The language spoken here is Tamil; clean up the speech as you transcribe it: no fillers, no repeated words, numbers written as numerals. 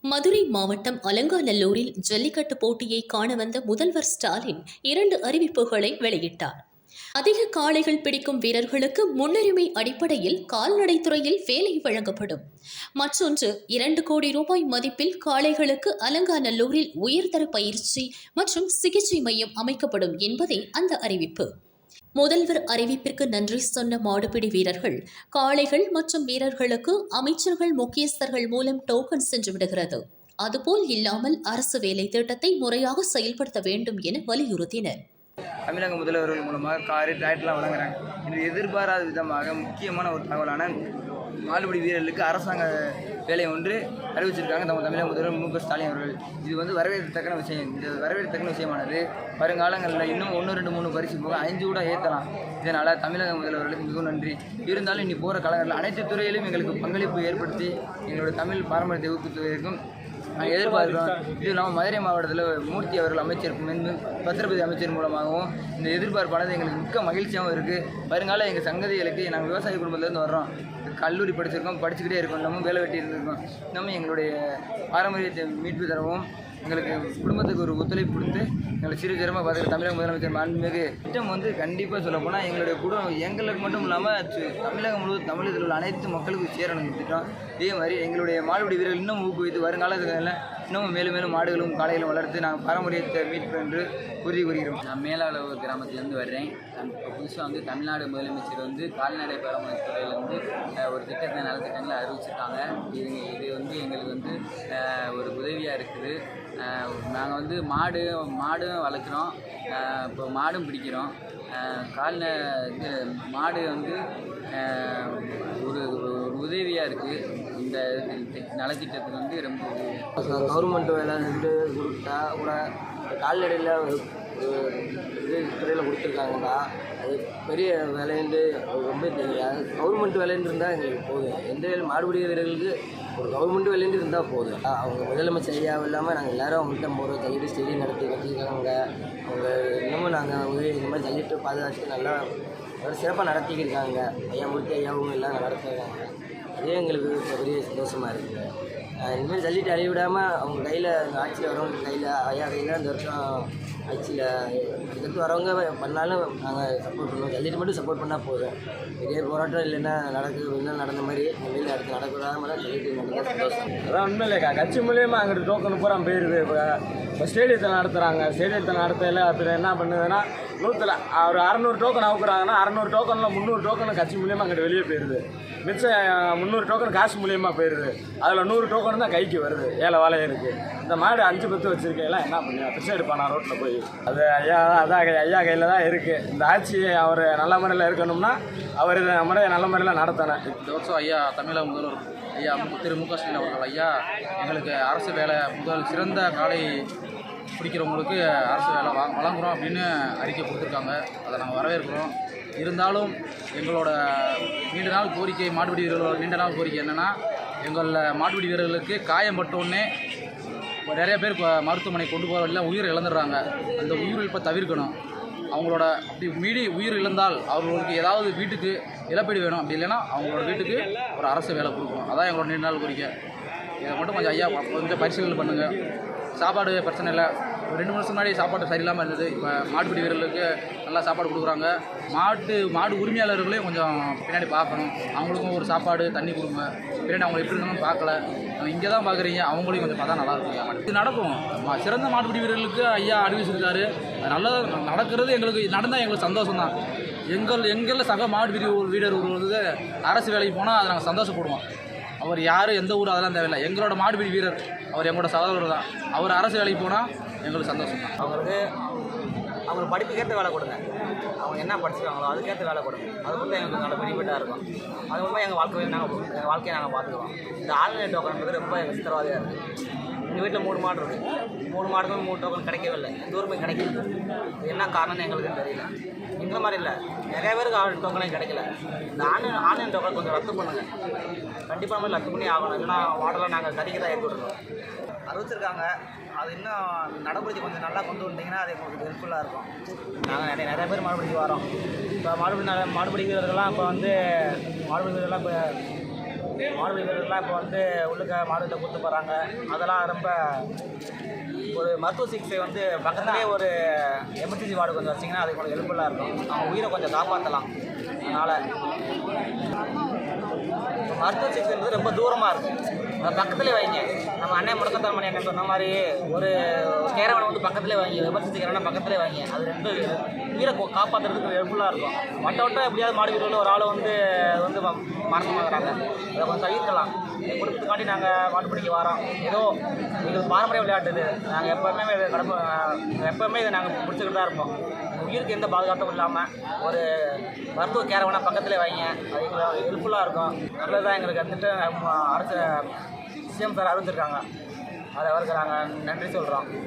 மதுரை மாவட்டம் அலங்காநல்லூரில் ஜல்லிக்கட்டு போட்டியை காண வந்த முதல்வர் ஸ்டாலின் 2 அறிவிப்புகளை வெளியிட்டார். அதிக காளைகள் பிடிக்கும் வீரர்களுக்கு முன்னுரிமை அடிப்படையில் கால்நடைத்துறையில் வேலை வழங்கப்படும். மற்றொன்று 2 கோடி ரூபாய் மதிப்பில் காளைகளுக்கு அலங்காநல்லூரில் உயர்தர பயிற்சி மற்றும் சிகிச்சை மையம் அமைக்கப்படும் என்பதே அந்த அறிவிப்பு. முதல்வர் அறிவிப்பிற்கு நன்றி சொன்ன மாடுபிடி வீரர்கள், காளைகள் மற்றும் வீரர்களுக்கு அமைச்சர்கள் முக்கியஸ்தர்கள் மூலம் டோக்கன் சென்று விடுகிறது. அதுபோல் இல்லாமல் அரசு வேலை திட்டத்தை முறையாக செயல்படுத்த வேண்டும் என வலியுறுத்தினர். தமிழக முதல்வர்கள் மூலமாக காரு டிராக்டர்லாம் வழங்குறாங்க. இது எதிர்பாராத விதமாக முக்கியமான ஒரு தகவலான மாடுபிடி வீரர்களுக்கு அரசாங்க வேலை ஒன்று அறிவிச்சிருக்காங்க தமிழக முதல்வர் மு.க. ஸ்டாலின் அவர்கள். இது வரவேற்கத்தக்க விஷயம். இந்த வரவேற்கத்தக்க விஷயமானது வருங்காலங்களில் இன்னும் 1, 2, 3 பரிசு போக 5 கூட ஏற்றலாம். இதனால் தமிழக முதல்வர்களுக்கு மிகவும் நன்றி. இருந்தாலும் இனி போகிற காலங்களில் அனைத்து துறையிலும் எங்களுக்கு பங்களிப்பு ஏற்படுத்தி எங்களோட தமிழ் பாரம்பரியத்தை ஊக்குவிக்கும் நாங்கள் எதிர்பார்க்கிறோம். இது இல்லாமல் மதுரை மாவட்டத்தில் மூர்த்தி அவர்கள் அமைச்சர் பத்திரப்பதி அமைச்சர் மூலமாகவும் இந்த எதிர்பார்ப்பானது எங்களுக்கு மிக்க மகிழ்ச்சியாகவும் இருக்குது. வருங்கால எங்கள் சங்கதிகளுக்கு நாங்கள் விவசாய குடும்பத்திலேருந்து வர்றோம். கல்லூரி படிச்சிருக்கோம், படிச்சுக்கிட்டே இருக்கோம், நம்ம வேலை வெட்டி இருந்திருக்கோம். நம்ம எங்களுடைய பாரம்பரியத்தை மீட்பு தரவும் எங்களுக்கு குடும்பத்துக்கு ஒரு ஒத்துழைப்பு கொடுத்து எங்களை சிறுசிறமாக பார்த்துக்க தமிழக முதலமைச்சர் மாண்புமிகு திட்டம் கண்டிப்பாக சொல்லப்போனால் எங்களுடைய குடும்பம் எங்களுக்கு மட்டும் இல்லாமல் தமிழகம் முழுவதும் தமிழகத்தில் உள்ள அனைத்து மக்களுக்கும் சேரணும் திட்டம். இதே மாதிரி எங்களுடைய மாடுபிடி வீரர்கள் இன்னும் ஊக்குவித்து வருங்காலத்தில் இன்னும் மேலும் மேலும் மாடுகளும் காளைகளும் வளர்த்து நாங்கள் பாரம்பரியத்தை மீட்பு என்று உறுதி கூறுகிறோம். நான் மேலாளர் கிராமத்திலேருந்து வர்றேன். இப்போ புதுசாக தமிழ்நாடு முதலமைச்சர் கால்நடை பராமரிப்புத்துறையிலேருந்து ஒரு திட்டத்தை நலத்திட்டங்களை அறிவிச்சிருக்காங்க. இது எங்களுக்கு ஒரு உதவியாக இருக்குது. நாங்கள் மாடும் வளர்க்குறோம், இப்போ மாடும் பிடிக்கிறோம். மாடு ஒரு உதவியாக இருக்குது. இந்த நலத்திட்டத்துக்கு ரொம்ப கவர்மெண்ட் வேலை கொடுத்தா கூட கால்நடையில் துறையில் கொடுத்துருக்காங்கடா. அது பெரிய வேலைன்னு ரொம்ப தெரியாது. கவர்மெண்ட் வேலைன்னு இருந்தால் எங்களுக்கு போதும். எந்த வேலை மாடுபிடி வீரர்களுக்கு ஒரு கவர்மெண்ட் வேலைன்னு இருந்தால் போதும். அவங்க முதலமைச்சர் ஐயா இல்லாமல் நாங்கள் எல்லோரும் அவங்கள்ட்ட போகிறோம். ஜல்லிட்டு ஸ்டேடியம் நடத்தி வச்சுருக்காங்க. அவங்க இன்னமும் நாங்கள் இந்த மாதிரி ஜல்லிட்டு பாதுகாத்து நல்லா சிறப்பாக நடத்திக்கிருக்காங்க. ஐயா மூர்த்தி ஐயாவும் எல்லாம் நடத்துகிறாங்க. அதே எங்களுக்கு பெரிய சந்தோஷமாக இருக்குது. இனிமேல் ஜல்லிட்டு அழிவிடாமல் அவங்க கையில் ஆட்சியில் வரவங்க கையில் ஐயா கையில் அந்த வருஷம் ஆட்சியில் இதுக்கு வரவங்க பண்ணாலும் நாங்கள் சப்போர்ட் பண்ணுவோம். ஜல்லிட்டு மட்டும் சப்போர்ட் பண்ணால் போதும். பெரிய போராட்டம் இல்லைன்னா நடந்த மாதிரி இனிமேல் அடுத்து நடக்கூடாமல் ஜல்லிட்டு நடந்தால் சந்தோஷம். அதான் உண்மை இல்லைக்கா. கட்சி மூலியமாக அங்கிட்டு டோக்கன் பூரா போயிடுது. இப்போ ஸ்டேடியத்தில் நடத்துகிறாங்க. ஸ்டேடியத்தில் நடத்தையில் அப்புறம் என்ன பண்ணுதுன்னா ஒரு 600 டோக்கன் அவுக்குறாங்கன்னா 600 டோக்கனில் 300 டோக்கன் கட்சி மூலியமாக அங்கிட்டு வெளியே போயிடுது. மிச்சம் 300 டோக்கன் காசு மூலியமாக போயிடுது. அதில் 100 டோக்கன் தான் கைக்கு வருது. ஏழை வேலையே இருக்குது. இந்த மாடு 5 10 வச்சுருக்கேன் என்ன பண்ணி பிச்சை எடுப்பானா ரோட்டில் போய். அது ஐயா கையில் தான் இருக்குது. இந்த ஆட்சி அவர் நல்ல முறையில் இருக்கணும்னா அவர் முறையை நல்ல முறையில் நடத்தணும். இந்த வருஷம் ஐயா தமிழக முதல்வர் ஐயா திரு மு.க. ஸ்டாலின் அவர்கள் ஐயா எங்களுக்கு அரசு வேலை சிறந்த காளை பிடிக்கிறவங்களுக்கு அரசு வேலை வழங்குகிறோம் அப்படின்னு அறிக்கை கொடுத்துருக்காங்க. அதை நாங்கள் வரவேற்கிறோம். இருந்தாலும் எங்களோட நீண்ட நாள் கோரிக்கை, மாடுபிடி வீரர்களோட நீண்ட நாள் கோரிக்கை என்னென்னா, எங்களில் மாடுபிடி வீரர்களுக்கு காயம் பட்டோடனே நிறைய பேர் இப்போ மருத்துவமனை கொண்டு போகிறவங்கள உயிர் இழந்துடுறாங்க. அந்த உயிர் இழப்பை தவிர்க்கணும். அவங்களோட அப்படி உயிர் இழந்தால் அவர்களுக்கு ஏதாவது வீட்டுக்கு இழப்பீடு வேணும். அப்படி இல்லைன்னா அவங்களோட வீட்டுக்கு ஒரு அரசு வேலை கொடுக்கணும். அதான் எங்களோட நீண்ட நாள் கோரிக்கை. இதை மட்டும் கொஞ்சம் ஐயா கொஞ்சம் பரிசீலனை பண்ணுங்கள். சாப்பாடு பிரச்சனை இல்லை. ஒரு 2 வருஷம் முன்னாடி சாப்பாடு சரியில்லாமல் இருந்தது. இப்போ மாடுபிடி வீரர்களுக்கு நல்லா சாப்பாடு கொடுக்குறாங்க. மாடு உரிமையாளர்களையும் கொஞ்சம் பின்னாடி பார்க்கணும். அவங்களுக்கும் ஒரு சாப்பாடு தண்ணி கொடுங்க. பின்னாடி அவங்க எப்படி இருந்தாலும் பார்க்கல. இங்கே தான் பார்க்குறீங்க. அவங்களையும் கொஞ்சம் பார்த்தா நல்லாயிருக்கும். இது நடக்கும். சிறந்த மாடுபிடி வீரர்களுக்கு ஐயா அறிவிச்சிருக்காரு. அது நல்லதாக நடக்கிறது எங்களுக்கு நடந்தால் எங்களுக்கு சந்தோஷம் தான். எங்களில் சக மாடுபிடி வீரர் ஒரு அரசு வேலைக்கு போனால் அதை நாங்கள் சந்தோஷப்படுவோம். அவர் யார் எந்த ஊர் அதெல்லாம் தேவையில்லை. எங்களோட மாடுபிடி வீரர் அவர் எங்களோட சகோதரர் தான். அவர் அரசு வேலைக்கு போனால் எங்களுக்கு சந்தோஷம் தான். அவங்க படிப்புக்கேற்ற வேலை கொடுங்க. அவங்க என்ன படிச்சிருக்காங்களோ அதுக்கேற்ற வேலை கொடுங்க. அது மட்டும் எங்களுக்கு நல்ல பெனிஃபிட்டாக இருக்கும். அது மூலமாக எங்கள் வாழ்க்கையை நாங்கள் பார்த்துக்குவோம். இந்த ஆன்லைன் டோக்கன்ன்றது ரொம்ப விஸ்தரவாதியாக இருக்குது. எங்கள் வீட்டில் 3 மாடு இருக்குது. 3 மாடுக்கும் 3 டோக்கன் கிடைக்கவே இல்லை. எந்த ஊருமே கிடைக்கல. என்ன காரணம்னு எங்களுக்கு தெரியல. இந்த மாதிரி இல்லை, நிறைய பேருக்கு டோக்கனே கிடைக்கல. இந்த ஆன்லைன் டோக்கன் கொஞ்சம் ரத்து பண்ணுங்கள். கண்டிப்பாக நம்ம ரத்து பண்ணி ஆகணும். இல்லைன்னா மாடலில் நாங்கள் கறிக்கு தான் ஏற்றி விடணும். அறிவிச்சிருக்காங்க. அது இன்னும் நடைமுறைக்கு கொஞ்சம் நல்லா கொண்டு வந்தீங்கன்னா அது எங்களுக்கு ஹெல்ப்ஃபுல்லாக இருக்கும். நாங்கள் நிறைய பேர் மாடுபிடிக்கு வரோம். இப்போ மாடுபிடி வீரர்கள்லாம் இப்போ மாடுபிடி வீரர்கள்லாம் இப்போ மாடுபிடி வீரர்கள்லாம் இப்போ வந்து உள்ளுக்க மாடுகிட்ட கூட்டு போகிறாங்க. அதெல்லாம் ரொம்ப ஒரு மருத்துவ சிகிச்சை வந்து பக்கத்துலேயே ஒரு எமர்ஜென்சி வார்டு கொஞ்சம் வச்சிங்கன்னா அது கொஞ்சம் ஹெல்ப்ஃபுல்லாக இருக்கும். அவங்க உயிரை கொஞ்சம் காப்பாற்றலாம். அதனால் மருத்துவ சிகிச்சைன்றது ரொம்ப தூரமாக இருக்கும். அது பக்கத்துலேயே வைங்க. நம்ம அண்ணன் முடக்கத்தாமணி அண்ணன் சொன்ன மாதிரி ஒரு கேரவனை வந்து பக்கத்துலேயே வைங்க. எமர்ஜென்சி கேரவனை பக்கத்துலேயே வைங்க. அது ரெண்டு உயிரை காப்பாற்றுறதுக்கு ஹெல்ப்ஃபுல்லாக இருக்கும். வட்டம் எப்படியாவது மாடு வீட்டில் ஒரு ஆளை வந்து மரணமாகறாங்க. அதை கொஞ்சம் தவிர்க்கலாம். கொடுத்துக்காண்டி நாங்கள் மாட்டுப்பிடிக்க வரோம். ஏதோ எங்களுக்கு பாரம்பரிய விளையாட்டு இது. நாங்கள் எப்போவுமே இதை நாங்கள் பிடிச்சிக்கிட்டு தான் இருப்போம். உயிருக்கு எந்த பாதுகாப்பும் இல்லாமல் ஒரு மருத்துவ கேரவனை பக்கத்துலேயே வைங்க. அது எங்களுக்கு ஹெல்ப்ஃபுல்லாக இருக்கும். நல்லதாக எங்களுக்கு வந்துட்டு அரசு சிஎம் சார் அறிவிச்சிருக்காங்க. அதை அவருக்கு நாங்கள் நன்றி சொல்கிறோம்.